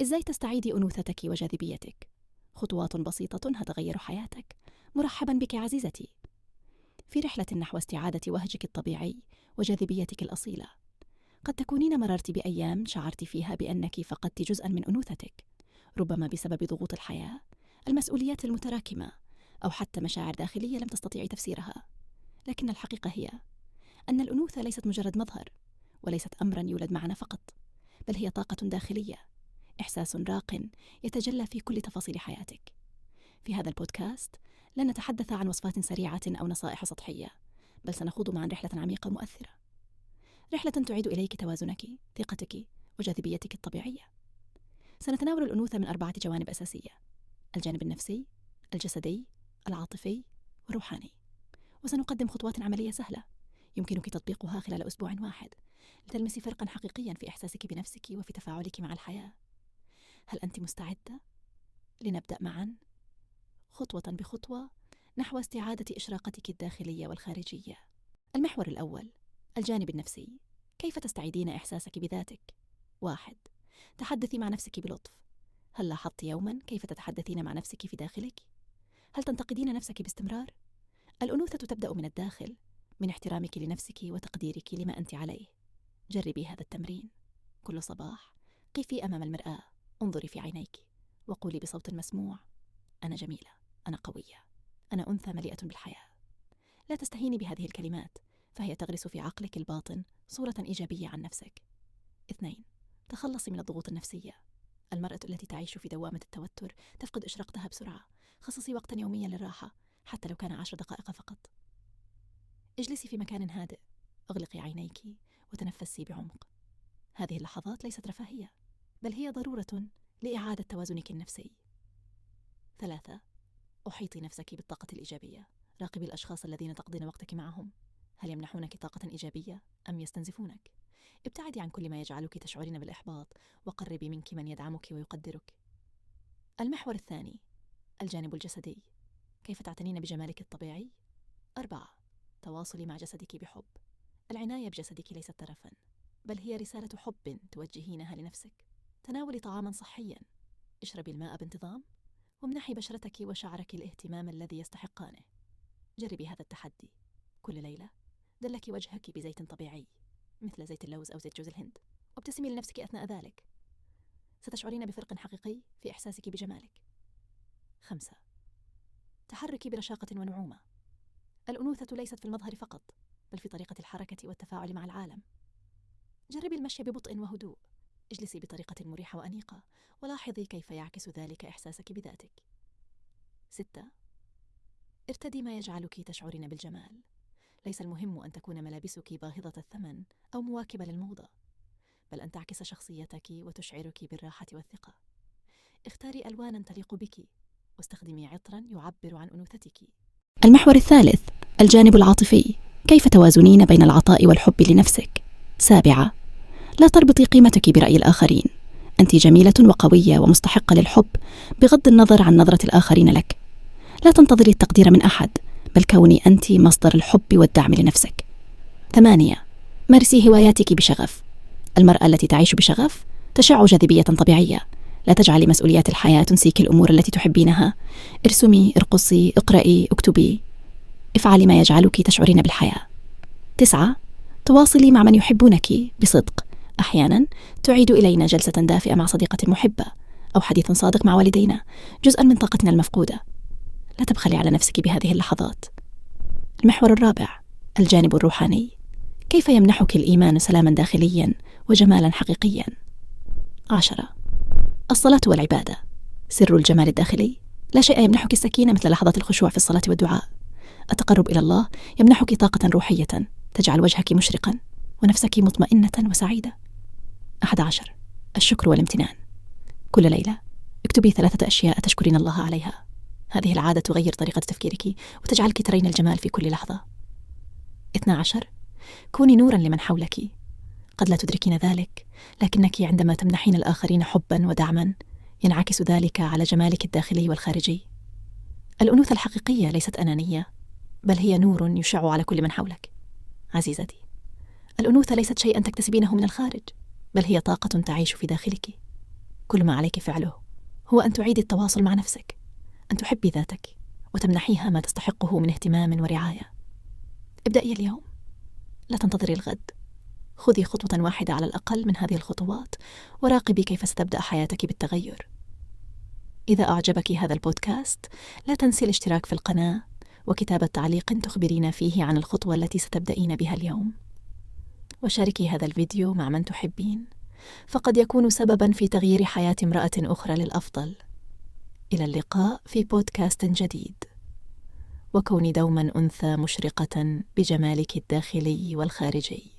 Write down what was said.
إزاي تستعيدي أنوثتك وجاذبيتك؟ خطوات بسيطة هتغير حياتك. مرحبا بك عزيزتي في رحلة نحو استعادة وهجك الطبيعي وجاذبيتك الأصيلة. قد تكونين مررت بأيام شعرت فيها بأنك فقدت جزءا من أنوثتك، ربما بسبب ضغوط الحياة، المسؤوليات المتراكمة، أو حتى مشاعر داخلية لم تستطيعي تفسيرها. لكن الحقيقة هي أن الأنوثة ليست مجرد مظهر، وليست أمرا يولد معنا فقط، بل هي طاقة داخلية، إحساس راق يتجلى في كل تفاصيل حياتك. في هذا البودكاست لن نتحدث عن وصفات سريعة أو نصائح سطحية، بل سنخوض معا رحلة عميقة مؤثرة، رحلة تعيد إليك توازنك، ثقتك، وجاذبيتك الطبيعية. سنتناول الأنوثة من 4 جوانب أساسية: الجانب النفسي، الجسدي، العاطفي، والروحاني. وسنقدم خطوات عملية سهلة يمكنك تطبيقها خلال أسبوع واحد لتلمسي فرقا حقيقيا في إحساسك بنفسك وفي تفاعلك مع الحياة. هل أنت مستعدة؟ لنبدأ معا خطوة بخطوة نحو استعادة إشراقتك الداخلية والخارجية. المحور الأول: الجانب النفسي. كيف تستعيدين إحساسك بذاتك؟ 1. تحدثي مع نفسك بلطف. هل لاحظت يوما كيف تتحدثين مع نفسك في داخلك؟ هل تنتقدين نفسك باستمرار؟ الأنوثة تبدأ من الداخل، من احترامك لنفسك وتقديرك لما أنت عليه. جربي هذا التمرين. كل صباح قفي أمام المرآة، انظري في عينيك وقولي بصوت مسموع: أنا جميلة، أنا قوية، أنا أنثى مليئة بالحياة. لا تستهيني بهذه الكلمات، فهي تغرس في عقلك الباطن صورة إيجابية عن نفسك. 2. تخلصي من الضغوط النفسية. المرأة التي تعيش في دوامة التوتر تفقد إشراقتها بسرعة. خصصي وقتا يوميا للراحة، حتى لو كان 10 دقائق فقط. اجلسي في مكان هادئ، اغلقي عينيك وتنفسي بعمق. هذه اللحظات ليست رفاهية، بل هي ضرورة لإعادة توازنك النفسي. 3. أحيطي نفسك بالطاقة الإيجابية. راقبي الأشخاص الذين تقضين وقتك معهم. هل يمنحونك طاقة إيجابية أم يستنزفونك؟ ابتعدي عن كل ما يجعلك تشعرين بالإحباط، وقربي منك من يدعمك ويقدرك. المحور الثاني: الجانب الجسدي. كيف تعتنين بجمالك الطبيعي؟ 4. تواصلي مع جسدك بحب. العناية بجسدك ليست ترفا، بل هي رسالة حب توجهينها لنفسك. تناولي طعاما صحيا، اشربي الماء بانتظام، وامنحي بشرتك وشعرك الاهتمام الذي يستحقانه. جربي هذا التحدي. كل ليلة دلك وجهك بزيت طبيعي مثل زيت اللوز أو زيت جوز الهند، وابتسمي لنفسك أثناء ذلك. ستشعرين بفرق حقيقي في إحساسك بجمالك. 5. تحركي برشاقة ونعومة. الأنوثة ليست في المظهر فقط، بل في طريقة الحركة والتفاعل مع العالم. جربي المشي ببطء وهدوء، اجلسي بطريقة مريحة وأنيقة، ولاحظي كيف يعكس ذلك إحساسك بذاتك. 6. ارتدي ما يجعلك تشعرين بالجمال. ليس المهم أن تكون ملابسك باهظة الثمن أو مواكبة للموضة، بل أن تعكس شخصيتك وتشعرك بالراحة والثقة. اختاري ألوانا تليق بك، واستخدمي عطرا يعبر عن أنوثتك. المحور الثالث: الجانب العاطفي. كيف توازنين بين العطاء والحب لنفسك؟ 7. لا تربطي قيمتك برأي الآخرين. أنت جميلة وقوية ومستحقة للحب بغض النظر عن نظرة الآخرين لك. لا تنتظري التقدير من أحد، بل كوني أنت مصدر الحب والدعم لنفسك. 8. مارسي هواياتك بشغف. المرأة التي تعيش بشغف تشع جاذبية طبيعية. لا تجعلي مسؤوليات الحياة تنسيك الأمور التي تحبينها. ارسمي، ارقصي، اقرأي، اكتبي. افعلي ما يجعلك تشعرين بالحياة. 9. تواصلي مع من يحبونك بصدق. أحيانا تعيد إلينا جلسة دافئة مع صديقة محبة، أو حديث صادق مع والدينا، جزءا من طاقتنا المفقودة. لا تبخلي على نفسك بهذه اللحظات. المحور الرابع: الجانب الروحاني. كيف يمنحك الإيمان سلاما داخليا وجمالا حقيقيا؟ 10. الصلاة والعبادة. سر الجمال الداخلي. لا شيء يمنحك السكينة مثل لحظات الخشوع في الصلاة والدعاء. التقرب إلى الله يمنحك طاقة روحية تجعل وجهك مشرقا ونفسك مطمئنة وسعيدة. 11. الشكر والامتنان. كل ليلة اكتبي 3 أشياء تشكرين الله عليها. هذه العادة تغير طريقة تفكيرك وتجعلك ترين الجمال في كل لحظة. 12. كوني نورا لمن حولك. قد لا تدركين ذلك، لكنك عندما تمنحين الآخرين حبا ودعما ينعكس ذلك على جمالك الداخلي والخارجي. الأنوثة الحقيقية ليست أنانية، بل هي نور يشع على كل من حولك. عزيزتي، الأنوثة ليست شيئا تكتسبينه من الخارج، بل هي طاقة تعيش في داخلك. كل ما عليك فعله هو أن تعيدي التواصل مع نفسك، أن تحبي ذاتك وتمنحيها ما تستحقه من اهتمام ورعاية. ابدأي اليوم، لا تنتظري الغد. خذي خطوة واحدة على الأقل من هذه الخطوات، وراقبي كيف ستبدأ حياتك بالتغير. إذا أعجبك هذا البودكاست، لا تنسي الاشتراك في القناة وكتابة تعليق تخبرين فيه عن الخطوة التي ستبدأين بها اليوم. وشاركي هذا الفيديو مع من تحبين، فقد يكون سبباً في تغيير حياة امرأة أخرى للأفضل. إلى اللقاء في بودكاست جديد، وكوني دوماً أنثى مشرقة بجمالك الداخلي والخارجي.